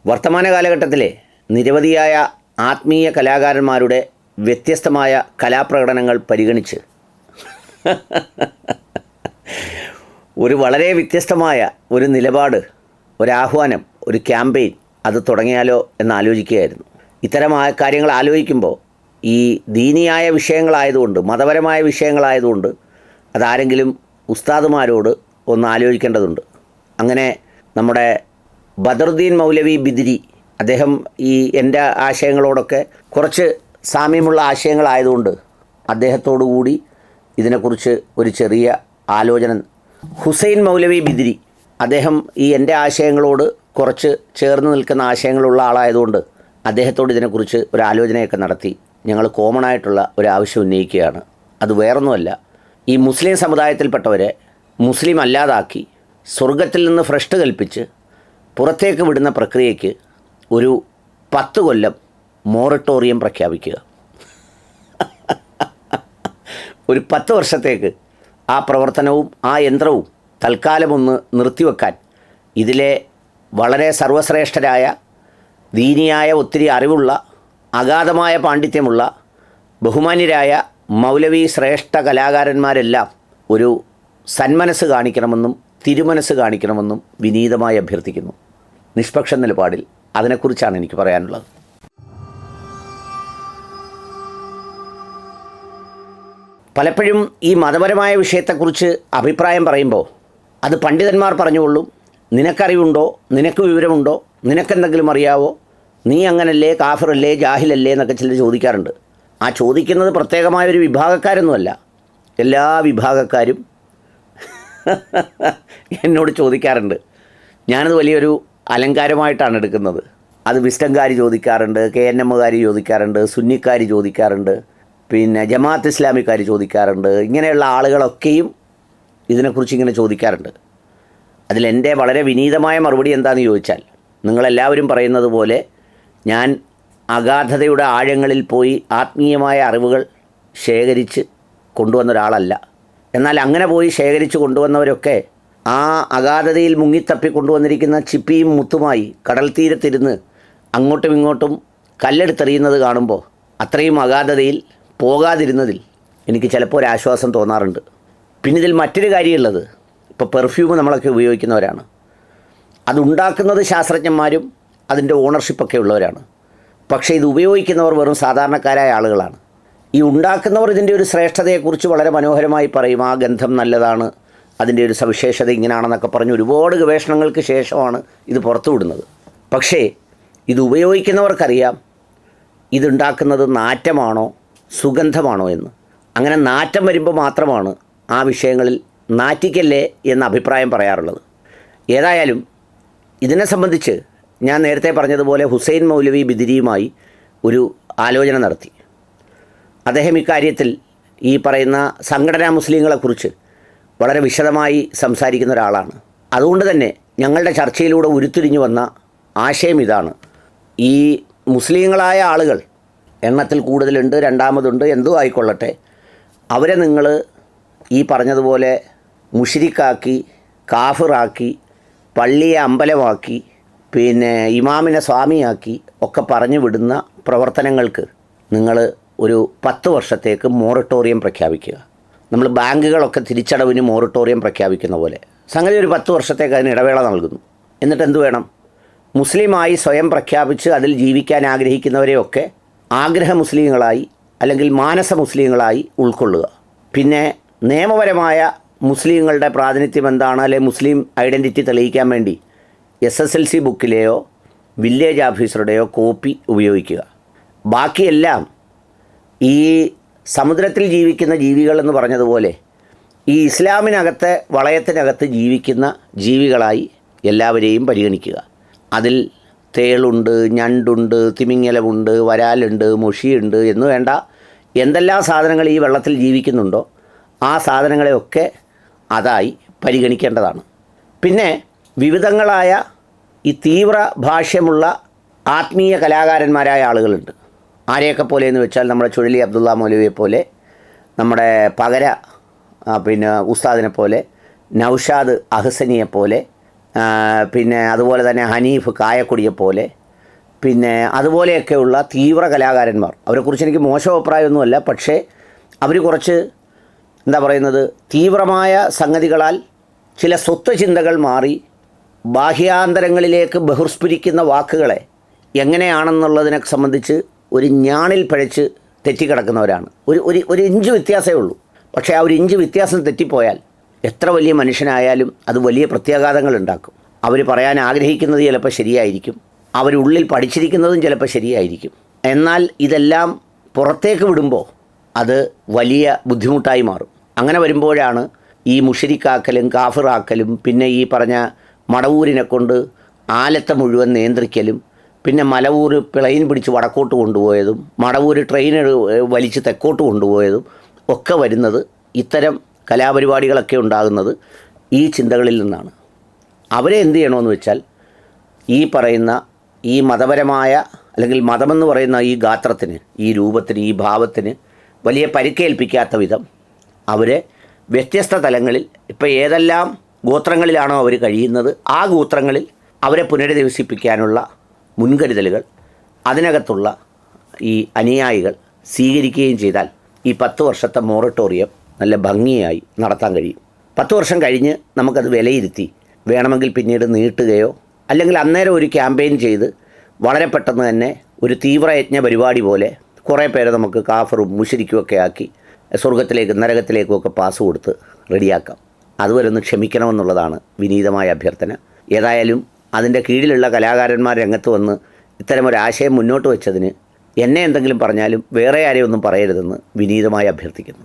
വർത്തമാന കാലഘട്ടത്തിലെ നിരവധിയായ ആത്മീയ കലാകാരന്മാരുടെ വ്യത്യസ്തമായ കലാപ്രകടനങ്ങൾ പരിഗണിച്ച് ഒരു വളരെ വ്യത്യസ്തമായ ഒരു നിലപാട്, ഒരാഹ്വാനം, ഒരു ക്യാമ്പയിൻ അത് തുടങ്ങിയാലോ എന്ന് ആലോചിക്കുകയായിരുന്നു. ഇത്തരം കാര്യങ്ങൾ ആലോചിക്കുമ്പോൾ ഈ ദീനിയായ വിഷയങ്ങളായതുകൊണ്ട്, മതപരമായ വിഷയങ്ങളായതുകൊണ്ട് അതാരെങ്കിലും ഉസ്താദുമാരോട് ഒന്ന് ആലോചിക്കേണ്ടതുണ്ട്. അങ്ങനെ നമ്മുടെ ബദറുദ്ദീൻ മൗലവി ബിദിരി, അദ്ദേഹം ഈ എൻ്റെ ആശയങ്ങളോടൊക്കെ കുറച്ച് സാമ്യമുള്ള ആശയങ്ങളായതുകൊണ്ട് അദ്ദേഹത്തോടു കൂടി ഇതിനെക്കുറിച്ച് ഒരു ചെറിയ ആലോചന. ഹുസൈൻ മൗലവി ബിദിരി, അദ്ദേഹം ഈ എൻ്റെ ആശയങ്ങളോട് കുറച്ച് ചേർന്ന് നിൽക്കുന്ന ആശയങ്ങളുള്ള ആളായതുകൊണ്ട് അദ്ദേഹത്തോട് ഇതിനെക്കുറിച്ച് ഒരു ആലോചനയൊക്കെ നടത്തി ഞങ്ങൾ കോമൺ ആയിട്ടുള്ള ഒരു ആവശ്യം ഉന്നയിക്കുകയാണ്. അത് വേറൊന്നുമല്ല, ഈ മുസ്ലിം സമുദായത്തിൽപ്പെട്ടവരെ മുസ്ലിം അല്ലാതാക്കി സ്വർഗത്തിൽ നിന്ന് ഭ്രഷ്ട് കൽപ്പിച്ച് പുറത്തേക്ക് വിടുന്ന പ്രക്രിയയ്ക്ക് ഒരു 10 കൊല്ലം മൊറട്ടോറിയം പ്രഖ്യാപിക്കുക. ഒരു 10 വർഷത്തേക്ക് ആ പ്രവർത്തനവും ആ യന്ത്രവും തൽക്കാലമൊന്ന് നിർത്തിവെക്കാൻ ഇതിലെ വളരെ സർവശ്രേഷ്ഠരായ, ദീനിയായ, ഒത്തിരി അറിവുള്ള, അഗാധമായ പാണ്ഡിത്യമുള്ള, ബഹുമാന്യരായ മൗലവി ശ്രേഷ്ഠ കലാകാരന്മാരെല്ലാം ഒരു സന്മനസ് കാണിക്കണമെന്നും തിരുമനസ് കാണിക്കണമെന്നും വിനീതമായി അഭ്യർത്ഥിക്കുന്നു. നിഷ്പക്ഷ നിലപാടിൽ അതിനെക്കുറിച്ചാണ് എനിക്ക് പറയാനുള്ളത്. പലപ്പോഴും ഈ മതപരമായ വിഷയത്തെക്കുറിച്ച് അഭിപ്രായം പറയുമ്പോൾ അത് പണ്ഡിതന്മാർ പറഞ്ഞുകൊള്ളും. നിനക്കറിവുണ്ടോ, നിനക്ക് വിവരമുണ്ടോ, നിനക്കെന്തെങ്കിലും അറിയാവോ, നീ അങ്ങനല്ലേ, കാഫിറല്ലേ, ജാഹിലല്ലേ എന്നൊക്കെ ചിലർ ചോദിക്കാറുണ്ട്. ആ ചോദിക്കുന്നത് പ്രത്യേകമായൊരു വിഭാഗക്കാരൊന്നുമല്ല, എല്ലാ വിഭാഗക്കാരും എന്നോട് ചോദിക്കാറുണ്ട്. ഞാനത് വലിയൊരു അലങ്കാരമായിട്ടാണ് എടുക്കുന്നത്. അത് വിസ്റ്റംകാർ ചോദിക്കാറുണ്ട്, KNMകാർ ചോദിക്കാറുണ്ട്, സുന്നിക്കാർ ചോദിക്കാറുണ്ട്, പിന്നെ ജമാഅത്ത് ഇസ്ലാമിക്കാർ ചോദിക്കാറുണ്ട്. ഇങ്ങനെയുള്ള ആളുകളൊക്കെയും ഇതിനെക്കുറിച്ച് ഇങ്ങനെ ചോദിക്കാറുണ്ട്. അതിലെൻ്റെ വളരെ വിനീതമായ മറുപടി എന്താണെന്ന് ചോദിച്ചാൽ, നിങ്ങളെല്ലാവരും പറയുന്നത് പോലെ ഞാൻ അഗാധതയുടെ ആഴങ്ങളിൽ പോയി ആത്മീയമായ അറിവുകൾ ശേഖരിച്ച് കൊണ്ടുവന്ന ഒരാളല്ല. എന്നാൽ അങ്ങനെ പോയി ശേഖരിച്ച് കൊണ്ടുവന്നവരൊക്കെ ആ അഗാധതയിൽ മുങ്ങിത്തപ്പി കൊണ്ടുവന്നിരിക്കുന്ന ചിപ്പിയും മുത്തുമായി കടൽ തീരത്തിരുന്ന് അങ്ങോട്ടും ഇങ്ങോട്ടും കല്ലെടുത്തെറിയുന്നത് കാണുമ്പോൾ അത്രയും അഗാധതയിൽ പോകാതിരുന്നതിൽ എനിക്ക് ചിലപ്പോൾ ഒരു ആശ്വാസം തോന്നാറുണ്ട്. പിന്നെ ഇതിൽ മറ്റൊരു കാര്യമുള്ളത്, ഇപ്പോൾ പെർഫ്യൂം നമ്മളൊക്കെ ഉപയോഗിക്കുന്നവരാണ്. അതുണ്ടാക്കുന്നത് ശാസ്ത്രജ്ഞന്മാരും അതിൻ്റെ ഓണർഷിപ്പൊക്കെ ഉള്ളവരാണ്. പക്ഷേ ഇത് ഉപയോഗിക്കുന്നവർ വെറും സാധാരണക്കാരായ ആളുകളാണ്. ഈ ഉണ്ടാക്കുന്നവർ ഇതിൻ്റെ ഒരു ശ്രേഷ്ഠതയെക്കുറിച്ച് വളരെ മനോഹരമായി പറയും. ആ ഗന്ധം നല്ലതാണ്, അതിൻ്റെ ഒരു സവിശേഷത ഇങ്ങനെയാണെന്നൊക്കെ പറഞ്ഞ് ഒരുപാട് ഗവേഷണങ്ങൾക്ക് ശേഷമാണ് ഇത് പുറത്തു വിടുന്നത്. പക്ഷേ ഇത് ഉപയോഗിക്കുന്നവർക്കറിയാം ഇതുണ്ടാക്കുന്നത് നാറ്റമാണോ സുഗന്ധമാണോ എന്ന്. അങ്ങനെ നാറ്റം വരുമ്പോൾ മാത്രമാണ് ആ വിഷയങ്ങളിൽ നാറ്റിക്കല്ലേ എന്ന അഭിപ്രായം പറയാറുള്ളത്. ഏതായാലും ഇതിനെ സംബന്ധിച്ച് ഞാൻ നേരത്തെ പറഞ്ഞതുപോലെ ഹുസൈൻ മൗലവി ബിദിരിയുമായി ഒരു ആലോചന നടത്തി. അദ്ദേഹം ഇക്കാര്യത്തിൽ ഈ പറയുന്ന സംഘടനാ മുസ്ലിങ്ങളെക്കുറിച്ച് വളരെ വിശദമായി സംസാരിക്കുന്ന ഒരാളാണ്. അതുകൊണ്ട് തന്നെ ഞങ്ങളുടെ ചർച്ചയിലൂടെ ഉരുത്തിരിഞ്ഞു വന്ന ആശയം ഇതാണ്: ഈ മുസ്ലിങ്ങളായ ആളുകൾ എണ്ണത്തിൽ കൂടുതലുണ്ട്, രണ്ടാമതുണ്ട്, എന്തോ ആയിക്കൊള്ളട്ടെ, അവരെ നിങ്ങൾ ഈ പറഞ്ഞതുപോലെ മുശ്രിക്കാക്കി, കാഫിറാക്കി, പള്ളിയെ അമ്പലമാക്കി, പിന്നെ ഇമാമിനെ സ്വാമിയാക്കി ഒക്കെ പറഞ്ഞു വിടുന്ന പ്രവർത്തനങ്ങൾക്ക് നിങ്ങൾ ഒരു 10 വർഷത്തേക്ക് മൊറട്ടോറിയം പ്രഖ്യാപിക്കുക. നമ്മൾ ബാങ്കുകളൊക്കെ തിരിച്ചടവിന് മൊറട്ടോറിയം പ്രഖ്യാപിക്കുന്ന പോലെ സംഗതി ഒരു 10 വർഷത്തേക്ക് അതിന് ഇടവേള നൽകുന്നു. എന്നിട്ട് എന്തു വേണം? മുസ്ലിമായി സ്വയം പ്രഖ്യാപിച്ച് അതിൽ ജീവിക്കാൻ ആഗ്രഹിക്കുന്നവരെയൊക്കെ ആഗ്രഹ മുസ്ലിങ്ങളായി അല്ലെങ്കിൽ മാനസ മുസ്ലിങ്ങളായി ഉൾക്കൊള്ളുക. പിന്നെ നിയമപരമായ മുസ്ലിങ്ങളുടെ പ്രാതിനിധ്യം എന്താണ്, അല്ലെങ്കിൽ മുസ്ലിം ഐഡൻറ്റിറ്റി തെളിയിക്കാൻ വേണ്ടി SSLC ബുക്കിലെയോ വില്ലേജ് ഓഫീസറുടെയോ കോപ്പി ഉപയോഗിക്കുക. ബാക്കിയെല്ലാം ഈ സമുദ്രത്തിൽ ജീവിക്കുന്ന ജീവികളെന്ന് പറഞ്ഞതുപോലെ ഈ ഇസ്ലാമിനകത്തെ വളയത്തിനകത്ത് ജീവിക്കുന്ന ജീവികളായി എല്ലാവരെയും പരിഗണിക്കുക. അതിൽ തേളുണ്ട്, ഞണ്ടുണ്ട്, തിമിങ്ങലമുണ്ട്, വരാലുണ്ട്, മുഷിയുണ്ട് എന്ന് വേണ്ട എന്തെല്ലാം സാധനങ്ങൾ ഈ വെള്ളത്തിൽ ജീവിക്കുന്നുണ്ടോ ആ സാധനങ്ങളെയൊക്കെ അതായി പരിഗണിക്കേണ്ടതാണ്. പിന്നെ വിവിധങ്ങളായ ഈ തീവ്ര ഭാഷ്യമുള്ള ആത്മീയ കലാകാരന്മാരായ ആളുകളുണ്ട്. ആരെയൊക്കെ പോലെ എന്ന് വെച്ചാൽ നമ്മുടെ ചുഴലി അബ്ദുള്ള മൗലവിയെ പോലെ, നമ്മുടെ പകര പിന്നെ ഉസ്താദിനെ പോലെ, നൗഷാദ് അഹ്സനിയെ പോലെ, പിന്നെ അതുപോലെ തന്നെ ഹനീഫ് കായക്കൊടിയെപ്പോലെ, പിന്നെ അതുപോലെയൊക്കെയുള്ള തീവ്ര കലാകാരന്മാർ. അവരെക്കുറിച്ച് എനിക്ക് മോശം അഭിപ്രായമൊന്നുമല്ല. പക്ഷേ അവർ കുറച്ച് എന്താ പറയുന്നത്, തീവ്രമായ സംഗതികളാൽ ചില സ്വത്വ ചിന്തകൾ മാറി ബാഹ്യാന്തരങ്ങളിലേക്ക് ബഹിർസ്ഫുരിക്കുന്ന വാക്കുകളെ എങ്ങനെയാണെന്നുള്ളതിനെ സംബന്ധിച്ച് ഒരു ഞാണിൽ പഴച്ച് തെറ്റിക്കിടക്കുന്നവരാണ്. ഒരു ഇഞ്ച് വ്യത്യാസമേ ഉള്ളൂ. പക്ഷേ ആ ഒരു ഇഞ്ച് വ്യത്യാസം തെറ്റിപ്പോയാൽ എത്ര വലിയ മനുഷ്യനായാലും അത് വലിയ പ്രത്യാഘാതങ്ങൾ ഉണ്ടാക്കും. അവർ പറയാൻ ആഗ്രഹിക്കുന്നത് ചിലപ്പോൾ ശരിയായിരിക്കും, അവരുള്ളിൽ പഠിച്ചിരിക്കുന്നതും ചിലപ്പോൾ ശരിയായിരിക്കും. എന്നാൽ ഇതെല്ലാം പുറത്തേക്ക് വിടുമ്പോൾ അത് വലിയ ബുദ്ധിമുട്ടായി മാറും. അങ്ങനെ വരുമ്പോഴാണ് ഈ മുഷരിക്കാക്കലും കാഫിറാക്കലും, പിന്നെ ഈ പറഞ്ഞ മടവൂരിനെ കൊണ്ട് ആലത്തെ മുഴുവൻ നിയന്ത്രിക്കലും, പിന്നെ മലവൂർ പ്ലെയിൻ പിടിച്ച് വടക്കോട്ട് കൊണ്ടുപോയതും മടവൂർ ട്രെയിൻ വലിച്ച് തെക്കോട്ട് കൊണ്ടുപോയതും ഒക്കെ വരുന്നത്, ഇത്തരം കലാപരിപാടികളൊക്കെ ഉണ്ടാകുന്നത് ഈ ചിന്തകളിൽ നിന്നാണ്. അവരെ എന്ത് ചെയ്യണമെന്ന് വെച്ചാൽ ഈ പറയുന്ന ഈ മതപരമായ അല്ലെങ്കിൽ മതമെന്ന് പറയുന്ന ഈ ഗാത്രത്തിന്, ഈ രൂപത്തിന്, ഈ ഭാവത്തിന് വലിയ പരിക്കേൽപ്പിക്കാത്ത വിധം അവരെ വ്യത്യസ്ത തലങ്ങളിൽ, ഇപ്പോൾ ഏതെല്ലാം ഗോത്രങ്ങളിലാണോ അവർ കഴിയുന്നത് ആ ഗോത്രങ്ങളിൽ അവരെ പുനരധിവസിപ്പിക്കാനുള്ള മുൻകരുതലുകൾ അതിനകത്തുള്ള ഈ അനുയായികൾ സ്വീകരിക്കുകയും ചെയ്താൽ ഈ 10 വർഷത്തെ മൊറട്ടോറിയം നല്ല ഭംഗിയായി നടത്താൻ കഴിയും. 10 വർഷം കഴിഞ്ഞ് നമുക്കത് വിലയിരുത്തി വേണമെങ്കിൽ പിന്നീട് നീട്ടുകയോ അല്ലെങ്കിൽ അന്നേരം ഒരു ക്യാമ്പയിൻ ചെയ്ത് വളരെ പെട്ടെന്ന് തന്നെ ഒരു തീവ്രയജ്ഞ പരിപാടി പോലെ കുറേ പേരെ നമുക്ക് കാഫറും മുശരിക്കുമൊക്കെ ആക്കി സ്വർഗത്തിലേക്കും നരകത്തിലേക്കും ഒക്കെ പാസ് കൊടുത്ത് റെഡിയാക്കാം. അതുവരെ ഒന്ന് ക്ഷമിക്കണമെന്നുള്ളതാണ് വിനീതമായ അഭ്യർത്ഥന. ഏതായാലും അതിൻ്റെ കീഴിലുള്ള കലാകാരന്മാർ രംഗത്ത് വന്ന് ഇത്തരമൊരാശയം മുന്നോട്ട് വെച്ചതിന് എന്നെ എന്തെങ്കിലും പറഞ്ഞാലും വേറെ ആരെയും ഒന്നും പറയരുതെന്ന് വിനീതമായി അഭ്യർത്ഥിക്കുന്നു.